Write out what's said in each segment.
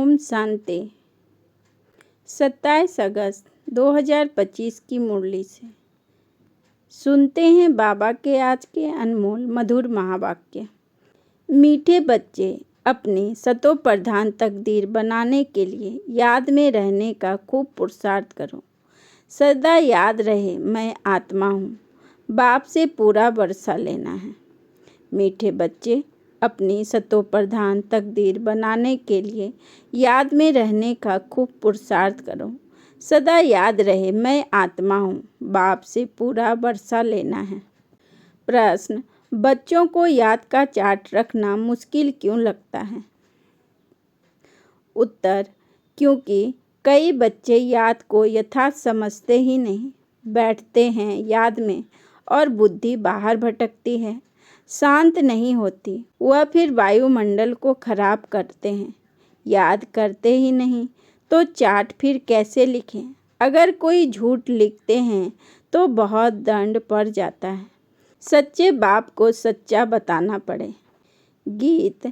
ओम शांति। 27 अगस्त 2025 की मुरली से सुनते हैं बाबा के आज के अनमोल मधुर महावाक्य। मीठे बच्चे, अपनी सतो प्रधान तकदीर बनाने के लिए याद में रहने का खूब पुरुषार्थ करो। सदा याद रहे मैं आत्मा हूँ, बाप से पूरा वर्षा लेना है। मीठे बच्चे, अपनी सतो प्रधान तकदीर बनाने के लिए याद में रहने का खूब पुरुषार्थ करो। सदा याद रहे मैं आत्मा हूँ, बाप से पूरा वर्षा लेना है। प्रश्न: बच्चों को याद का चार्ट रखना मुश्किल क्यों लगता है? उत्तर: क्योंकि कई बच्चे याद को यथार्थ समझते ही नहीं। बैठते हैं याद में और बुद्धि बाहर भटकती है, शांत नहीं होती। वह फिर वायुमंडल को खराब करते हैं। याद करते ही नहीं तो चार्ट फिर कैसे लिखें? अगर कोई झूठ लिखते हैं तो बहुत दंड पड़ जाता है। सच्चे बाप को सच्चा बताना पड़े। गीत: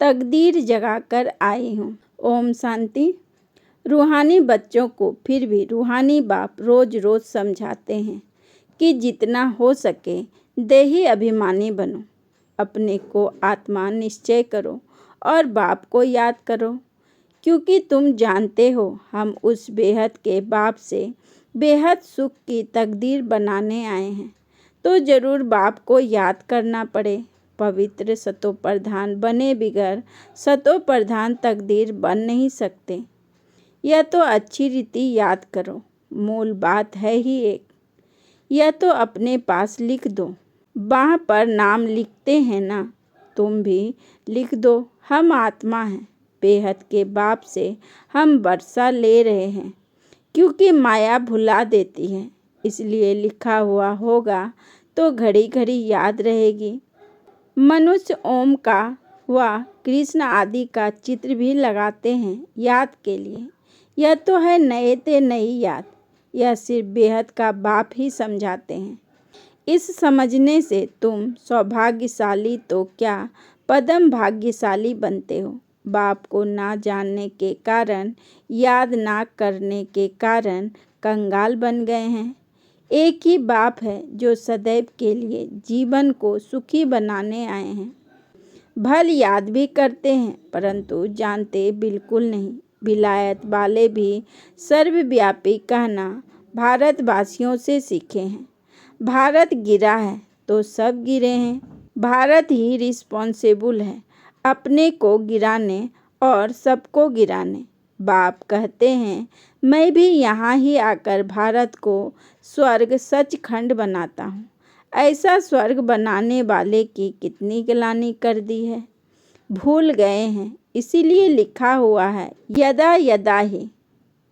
तकदीर जगा कर आई हूँ। ओम शांति। रूहानी बच्चों को फिर भी रूहानी बाप रोज रोज समझाते हैं कि जितना हो सके देही अभिमानी बनो, अपने को आत्मा निश्चय करो और बाप को याद करो, क्योंकि तुम जानते हो हम उस बेहद के बाप से बेहद सुख की तकदीर बनाने आए हैं, तो जरूर बाप को याद करना पड़े। पवित्र सतो प्रधान बने बिगर सतो प्रधान तकदीर बन नहीं सकते। यह तो अच्छी रीति याद करो, मूल बात है ही एक। यह तो अपने पास लिख दो। बाह पर नाम लिखते हैं ना, तुम भी लिख दो। हम आत्मा हैं, बेहद के बाप से हम वर्षा ले रहे हैं। क्योंकि माया भुला देती है, इसलिए लिखा हुआ होगा तो घड़ी घड़ी याद रहेगी। मनुष्य ओम का व कृष्ण आदि का चित्र भी लगाते हैं याद के लिए। यह तो है नए ते नई याद। यह सिर्फ बेहद का बाप ही समझाते हैं। इस समझने से तुम सौभाग्यशाली तो क्या पदम भाग्यशाली बनते हो। बाप को ना जानने के कारण, याद ना करने के कारण कंगाल बन गए हैं। एक ही बाप है जो सदैव के लिए जीवन को सुखी बनाने आए हैं। भल याद भी करते हैं परंतु जानते बिल्कुल नहीं। विलायत वाले भी सर्वव्यापी कहना भारतवासियों से सीखे हैं। भारत गिरा है तो सब गिरे हैं। भारत ही रिस्पॉन्सिबल है अपने को गिराने और सबको गिराने। बाप कहते हैं मैं भी यहाँ ही आकर भारत को स्वर्ग सचखंड बनाता हूँ। ऐसा स्वर्ग बनाने वाले की कितनी ग्लानि कर दी है, भूल गए हैं। इसीलिए लिखा हुआ है यदा यदा ही।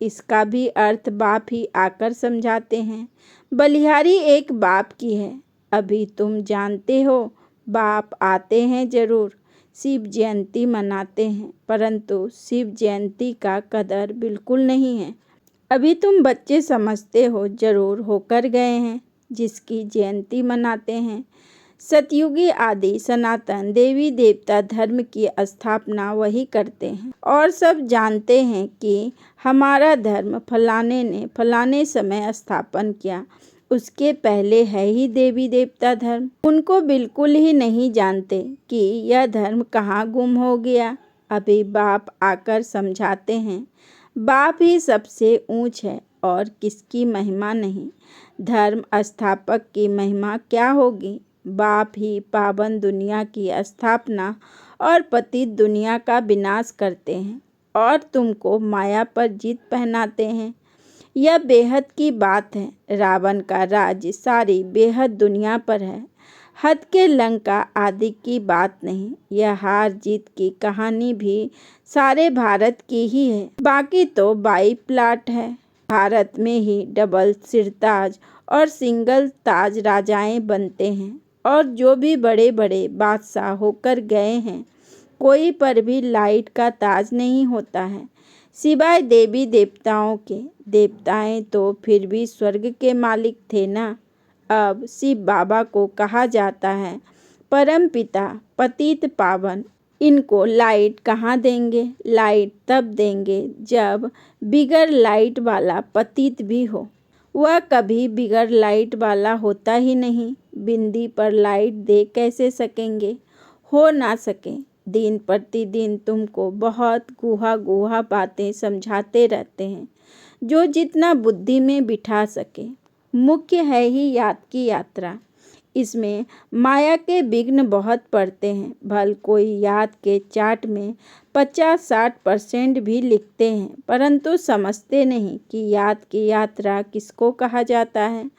इसका भी अर्थ बाप ही आकर समझाते हैं। बलिहारी एक बाप की है, अभी तुम जानते हो। बाप आते हैं जरूर, शिव जयंती मनाते हैं, परंतु शिव जयंती का कदर बिल्कुल नहीं है। अभी तुम बच्चे समझते हो, जरूर होकर गए हैं जिसकी जयंती मनाते हैं। सतयुगी आदि सनातन देवी देवता धर्म की स्थापना वही करते हैं और सब जानते हैं कि हमारा धर्म फलाने ने फलाने समय स्थापन किया। उसके पहले है ही देवी देवता धर्म। उनको बिल्कुल ही नहीं जानते कि यह धर्म कहाँ गुम हो गया। अभी बाप आकर समझाते हैं। बाप ही सबसे ऊंच है और किसकी महिमा नहीं। धर्म स्थापक की महिमा क्या होगी। बाप ही पावन दुनिया की स्थापना और पतित दुनिया का विनाश करते हैं और तुमको माया पर जीत पहनाते हैं। यह बेहद की बात है। रावण का राज्य सारी बेहद दुनिया पर है। हद के लंका आदि की बात नहीं। यह हार जीत की कहानी भी सारे भारत की ही है। बाकी तो बाई प्लाट है। भारत में ही डबल सिरताज और सिंगल ताज राजाएं बनते हैं और जो भी बड़े बड़े बादशाह होकर गए हैं, कोई पर भी लाइट का ताज नहीं होता है सिवाय देवी देवताओं के। देवताएं तो फिर भी स्वर्ग के मालिक थे ना। अब शिव बाबा को कहा जाता है परम पिता पतित पावन। इनको लाइट कहाँ देंगे? लाइट तब देंगे जब बिगर लाइट वाला पतित भी हो। वह कभी बिगर लाइट वाला होता ही नहीं। बिंदी पर लाइट दे कैसे सकेंगे? हो ना सके। दिन प्रतिदिन तुमको बहुत गुहा गुहा बातें समझाते रहते हैं, जो जितना बुद्धि में बिठा सके। मुख्य है ही याद की यात्रा। इसमें माया के विघ्न बहुत पड़ते हैं। भल कोई याद के चार्ट में 50-60% भी लिखते हैं, परंतु समझते नहीं कि याद की यात्रा किसको कहा जाता है।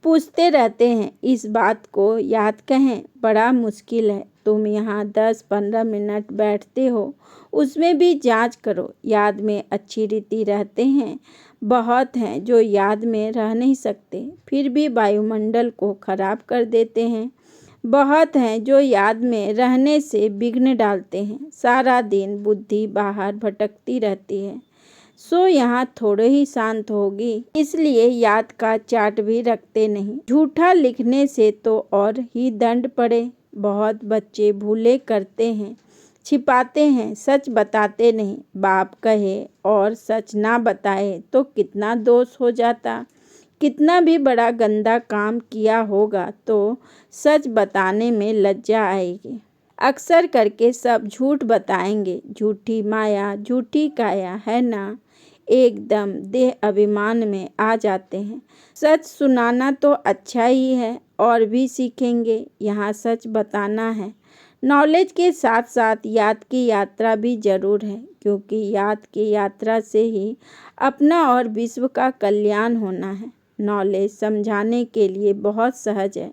पूछते रहते हैं इस बात को याद कहें, बड़ा मुश्किल है। तुम यहाँ 10-15 मिनट बैठते हो, उसमें भी जांच करो। याद में अच्छी रीति रहते हैं, बहुत हैं जो याद में रह नहीं सकते, फिर भी वायुमंडल को खराब कर देते हैं। बहुत हैं जो याद में रहने से विघ्न डालते हैं। सारा दिन बुद्धि बाहर भटकती रहती है, सो यहाँ थोड़े ही शांत होगी, इसलिए याद का चार्ट भी रखते नहीं। झूठा लिखने से तो और ही दंड पड़े। बहुत बच्चे भूले करते हैं, छिपाते हैं, सच बताते नहीं। बाप कहे और सच ना बताए तो कितना दोष हो जाता। कितना भी बड़ा गंदा काम किया होगा तो सच बताने में लज्जा आएगी। अक्सर करके सब झूठ बताएंगे। झूठी माया झूठी काया, है ना? एकदम देह अभिमान में आ जाते हैं। सच सुनाना तो अच्छा ही है, और भी सीखेंगे। यहाँ सच बताना है। नॉलेज के साथ साथ याद की यात्रा भी जरूर है, क्योंकि याद की यात्रा से ही अपना और विश्व का कल्याण होना है। नॉलेज समझाने के लिए बहुत सहज है,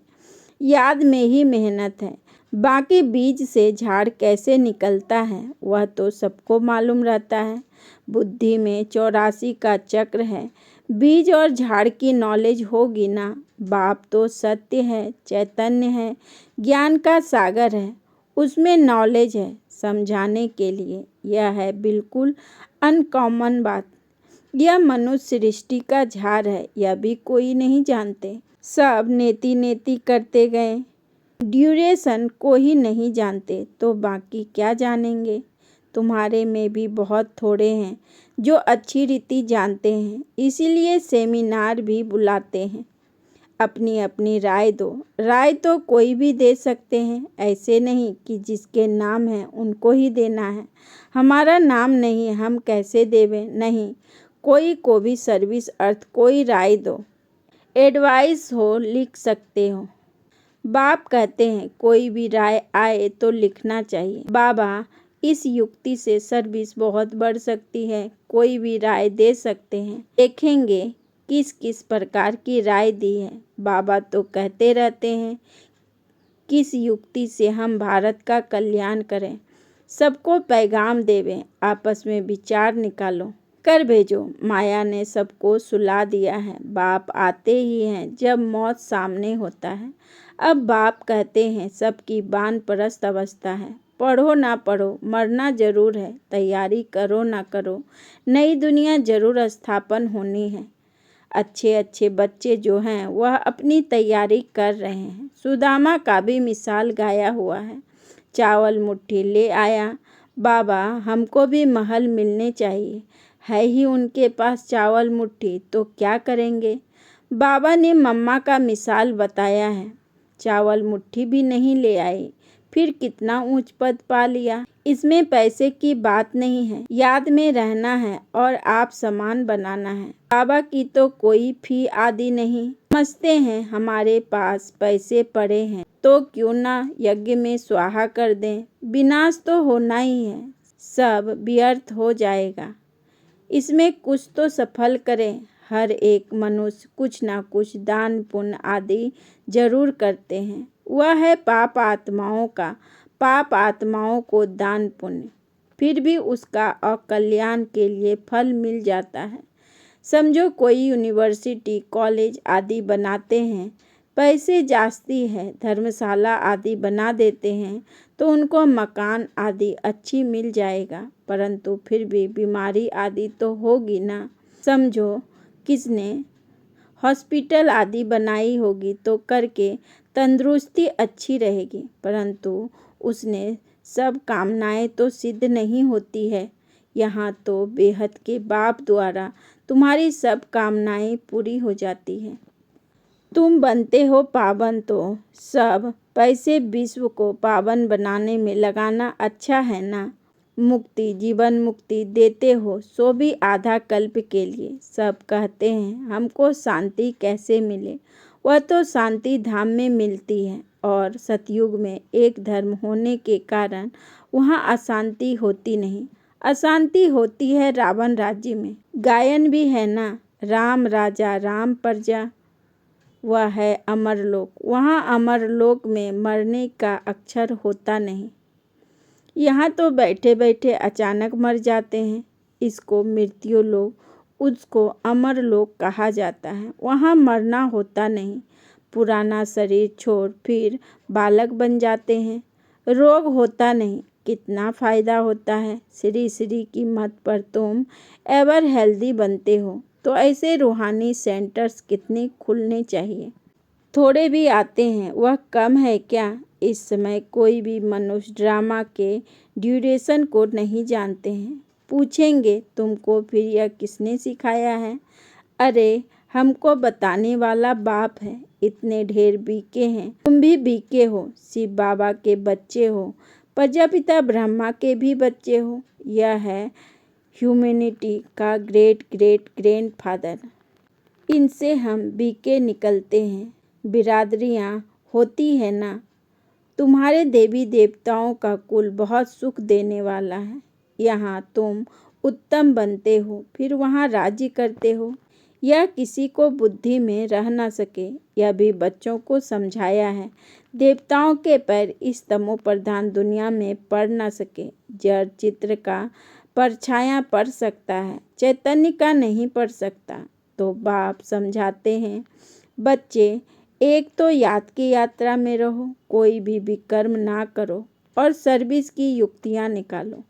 याद में ही मेहनत है। बाकी बीज से झाड़ कैसे निकलता है वह तो सबको मालूम रहता है। बुद्धि में 84 का चक्र है। बीज और झाड़ की नॉलेज होगी ना। बाप तो सत्य है, चैतन्य है, ज्ञान का सागर है, उसमें नॉलेज है समझाने के लिए। यह है बिल्कुल अनकॉमन बात। यह मनुष्य सृष्टि का झार है, यह भी कोई नहीं जानते। सब नेति नेति करते गए, ड्यूरेशन को ही नहीं जानते तो बाकी क्या जानेंगे। तुम्हारे में भी बहुत थोड़े हैं जो अच्छी रीति जानते हैं, इसीलिए सेमिनार भी बुलाते हैं। अपनी अपनी राय दो। राय तो कोई भी दे सकते हैं, ऐसे नहीं कि जिसके नाम है उनको ही देना है। हमारा नाम नहीं, हम कैसे देवें? नहीं, कोई को भी सर्विस अर्थ कोई राय दो। एडवाइस हो लिख सकते हो। बाप कहते हैं कोई भी राय आए तो लिखना चाहिए। बाबा इस युक्ति से सर्विस बहुत बढ़ सकती है। कोई भी राय दे सकते हैं, देखेंगे किस किस प्रकार की राय दी है। बाबा तो कहते रहते हैं किस युक्ति से हम भारत का कल्याण करें, सबको पैगाम देवें, आपस में विचार निकालो, कर भेजो। माया ने सबको सुला दिया है। बाप आते ही हैं जब मौत सामने होता है। अब बाप कहते हैं सबकी वानप्रस्थ अवस्था है। पढ़ो ना पढ़ो, मरना जरूर है। तैयारी करो ना करो, नई दुनिया जरूर स्थापन होनी है। अच्छे अच्छे बच्चे जो हैं वह अपनी तैयारी कर रहे हैं। सुदामा का भी मिसाल गाया हुआ है। चावल मुट्ठी ले आया। बाबा हमको भी महल मिलने चाहिए। है ही उनके पास चावल मुट्ठी तो क्या करेंगे? बाबा ने मम्मा का मिसाल बताया है। चावल मुट्ठी भी नहीं ले आई, फिर कितना ऊंच पद पा लिया। इसमें पैसे की बात नहीं है, याद में रहना है और आप समान बनाना है। बाबा की तो कोई फी आदि नहीं। समझते हैं हमारे पास पैसे पड़े हैं तो क्यों ना यज्ञ में स्वाहा कर दें। विनाश तो होना ही है, सब व्यर्थ हो जाएगा। इसमें कुछ तो सफल करें। हर एक मनुष्य कुछ ना कुछ दान पुण्य आदि जरूर करते हैं। वह है पाप आत्माओं का। पाप आत्माओं को दान पुण्य, फिर भी उसका अकल्याण के लिए फल मिल जाता है। समझो कोई यूनिवर्सिटी कॉलेज आदि बनाते हैं, पैसे जास्ती है, धर्मशाला आदि बना देते हैं तो उनको मकान आदि अच्छी मिल जाएगा, परंतु फिर भी बीमारी आदि तो होगी ना। समझो किसने हॉस्पिटल आदि बनाई होगी तो करके तंदुरुस्ती अच्छी रहेगी, परंतु उसने सब कामनाएं तो सिद्ध नहीं होती है। यहाँ तो बेहद के बाप द्वारा तुम्हारी सब कामनाएं पूरी हो जाती है। तुम बनते हो पावन तो सब पैसे विश्व को पावन बनाने में लगाना अच्छा है ना। मुक्ति, जीवन मुक्ति देते हो सो भी आधा कल्प के लिए। सब कहते हैं हमको शांति कैसे मिले, वह तो शांति धाम में मिलती है। और सतयुग में एक धर्म होने के कारण वहाँ अशांति होती नहीं। अशांति होती है रावण राज्य में। गायन भी है ना, राम राजा राम प्रजा, वह है अमरलोक। वहाँ अमरलोक में मरने का अक्षर होता नहीं। यहाँ तो बैठे बैठे अचानक मर जाते हैं। इसको मृत्यु लोक, उसको अमर लोक कहा जाता है। वहाँ मरना होता नहीं। पुराना शरीर छोड़ फिर बालक बन जाते हैं। रोग होता नहीं। कितना फायदा होता है। श्री श्री की मत पर तुम एवर हेल्दी बनते हो तो ऐसे रूहानी सेंटर्स कितने खुलने चाहिए। थोड़े भी आते हैं, वह कम है क्या। इस समय कोई भी मनुष्य ड्रामा के ड्यूरेशन को नहीं जानते हैं। पूछेंगे तुमको फिर यह किसने सिखाया है। अरे हमको बताने वाला बाप है। इतने ढेर बीके हैं, तुम भी बीके हो। शिव बाबा के बच्चे हो, प्रजापिता ब्रह्मा के भी बच्चे हो। यह है ह्यूमैनिटी का ग्रेट ग्रेट ग्रैंडफादर। इनसे हम बीके निकलते हैं। बिरादरियाँ होती है ना। तुम्हारे देवी देवताओं का कुल बहुत सुख देने वाला है। यहाँ तुम उत्तम बनते हो फिर वहाँ राज्य करते हो। यह किसी को बुद्धि में रह न सके, यह भी बच्चों को समझाया है। देवताओं के पैर इस तमो प्रधान दुनिया में पड़ न सके। जड़ चित्र का परछाया पड़ सकता है, चैतन्य का नहीं पड़ सकता। तो बाप समझाते हैं, बच्चे एक तो याद की यात्रा में रहो, कोई भी विकर्म ना करो और सर्विस की युक्तियाँ निकालो।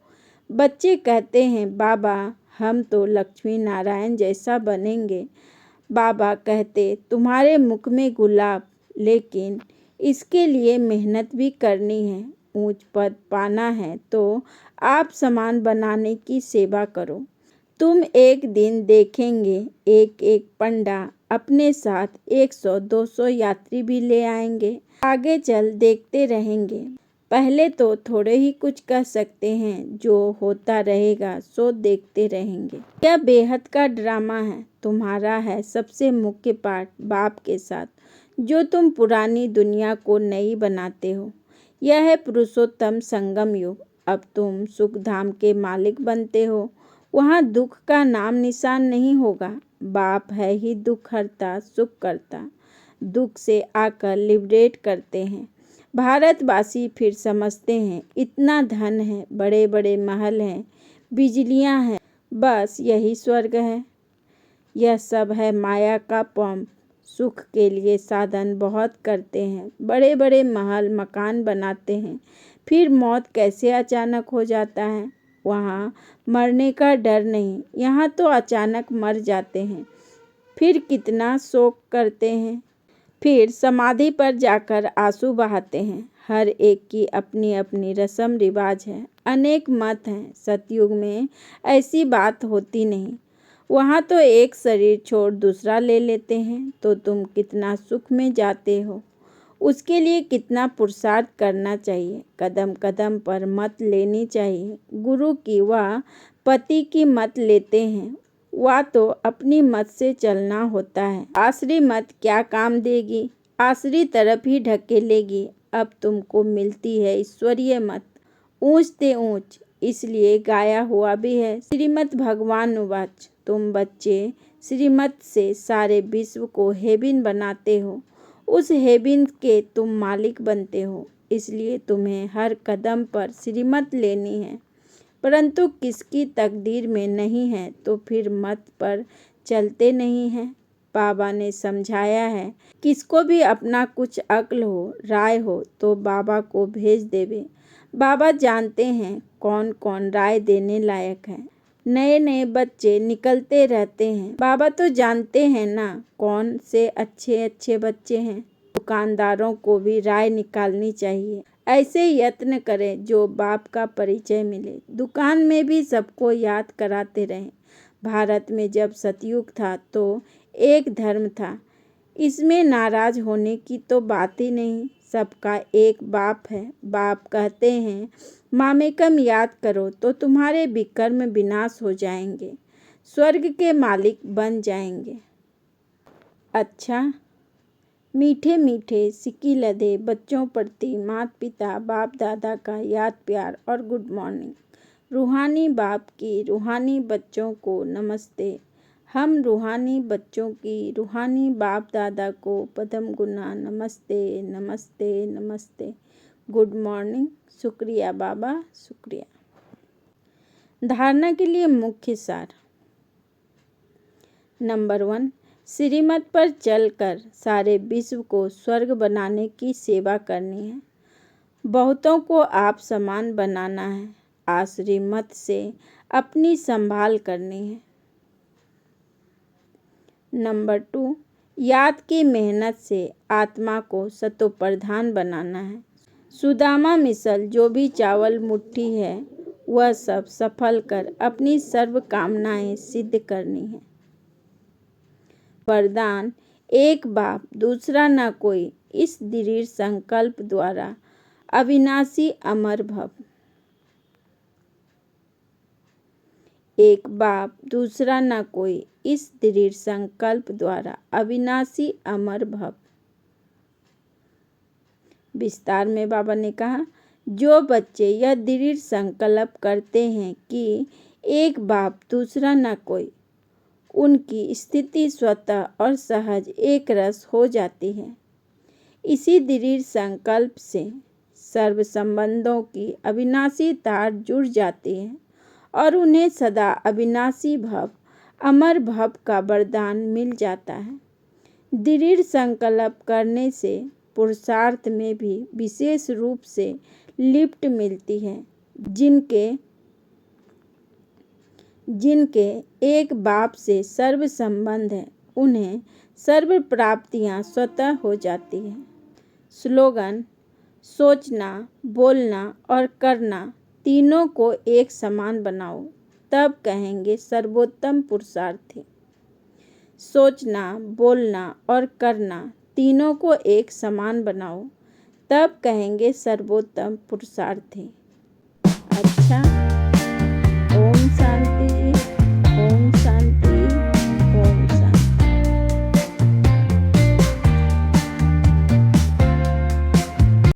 बच्चे कहते हैं बाबा हम तो लक्ष्मी नारायण जैसा बनेंगे। बाबा कहते तुम्हारे मुख में गुलाब, लेकिन इसके लिए मेहनत भी करनी है। ऊंच पद पाना है तो आप समान बनाने की सेवा करो। तुम एक दिन देखेंगे एक एक पंडा अपने साथ 100-200 यात्री भी ले आएंगे। आगे चल देखते रहेंगे। पहले तो थोड़े ही कुछ कह सकते हैं, जो होता रहेगा सो देखते रहेंगे। यह बेहद का ड्रामा है। तुम्हारा है सबसे मुख्य पार्ट बाप के साथ, जो तुम पुरानी दुनिया को नई बनाते हो। यह है पुरुषोत्तम संगम युग। अब तुम सुख धाम के मालिक बनते हो। वहाँ दुख का नाम निशान नहीं होगा। बाप है ही दुख हरता सुख करता। दुख से आकर लिबरेट करते हैं। भारतवासी फिर समझते हैं इतना धन है, बड़े बड़े महल हैं, बिजलियां हैं, बस यही स्वर्ग है। यह सब है माया का पंप। सुख के लिए साधन बहुत करते हैं, बड़े बड़े महल मकान बनाते हैं, फिर मौत कैसे अचानक हो जाता है। वहाँ मरने का डर नहीं। यहाँ तो अचानक मर जाते हैं, फिर कितना शोक करते हैं, फिर समाधि पर जाकर आंसू बहाते हैं। हर एक की अपनी अपनी रस्म रिवाज है, अनेक मत हैं। सतयुग में ऐसी बात होती नहीं। वहाँ तो एक शरीर छोड़ दूसरा ले लेते हैं। तो तुम कितना सुख में जाते हो, उसके लिए कितना पुरुषार्थ करना चाहिए। कदम कदम पर मत लेनी चाहिए। गुरु की व पति की मत लेते हैं, वह तो अपनी मत से चलना होता है। आसरी मत क्या काम देगी, आसरी तरफ ही ढकेलेगी। अब तुमको मिलती है ईश्वरीय मत, ऊंच ते ऊंच। इसलिए गाया हुआ भी है, श्रीमद् भगवान उवाच। तुम बच्चे श्रीमत से सारे विश्व को हेबिन बनाते हो। उस हेबिन के तुम मालिक बनते हो। इसलिए तुम्हें हर कदम पर श्रीमत लेनी है, परंतु किसकी तकदीर में नहीं है तो फिर मत पर चलते नहीं हैं। बाबा ने समझाया है, किसको भी अपना कुछ अक्ल हो, राय हो तो बाबा को भेज देवे। बाबा जानते हैं कौन कौन राय देने लायक है। नए नए बच्चे निकलते रहते हैं। बाबा तो जानते हैं ना कौन से अच्छे अच्छे बच्चे हैं। दुकानदारों को भी राय निकालनी चाहिए। ऐसे यत्न करें जो बाप का परिचय मिले। दुकान में भी सबको याद कराते रहें। भारत में जब सतयुग था तो एक धर्म था, इसमें नाराज होने की तो बात ही नहीं। सबका एक बाप है। बाप कहते हैं मामेकम याद करो तो तुम्हारे विकर्म विनाश हो जाएंगे, स्वर्ग के मालिक बन जाएंगे। अच्छा, मीठे मीठे सिक्की लदे बच्चों प्रति माता पिता बाप दादा का याद प्यार और गुड मॉर्निंग। रूहानी बाप की रूहानी बच्चों को नमस्ते। हम रूहानी बच्चों की रूहानी बाप दादा को पदम गुना नमस्ते नमस्ते नमस्ते। Good morning. शुक्रिया बाबा, शुक्रिया। धारणा के लिए मुख्य सार। नंबर 1, श्रीमत पर चलकर सारे विश्व को स्वर्ग बनाने की सेवा करनी है। बहुतों को आप समान बनाना है। आसुरी मत से अपनी संभाल करनी है। नंबर 2, याद की मेहनत से आत्मा को सतोप्रधान बनाना है। सुदामा मिसल जो भी चावल मुट्ठी है वह सब सफल कर अपनी सर्व कामनाएं सिद्ध करनी है। वरदान, एक बाप दूसरा न कोई, इस दृढ़ संकल्प द्वारा अविनाशी अमर भव। एक बाप दूसरा न कोई, इस दृढ़ संकल्प द्वारा अविनाशी अमर भव। विस्तार में बाबा ने कहा, जो बच्चे यह दृढ़ संकल्प करते हैं कि एक बाप दूसरा न कोई, उनकी स्थिति स्वतः और सहज एक रस हो जाती है। इसी दृढ़ संकल्प से सर्व संबंधों की अविनाशी तार जुड़ जाती है और उन्हें सदा अविनाशी भव अमर भव का वरदान मिल जाता है। दृढ़ संकल्प करने से पुरुषार्थ में भी विशेष रूप से लिफ्ट मिलती है। जिनके एक बाप से सर्व संबंध है, उन्हें सर्व प्राप्तियां स्वतः हो जाती हैं। स्लोगन, सोचना, बोलना और करना तीनों को एक समान बनाओ, तब कहेंगे सर्वोत्तम पुरुषार्थी। सोचना, बोलना और करना तीनों को एक समान बनाओ, तब कहेंगे सर्वोत्तम पुरुषार्थी। अच्छा, ओम शांति।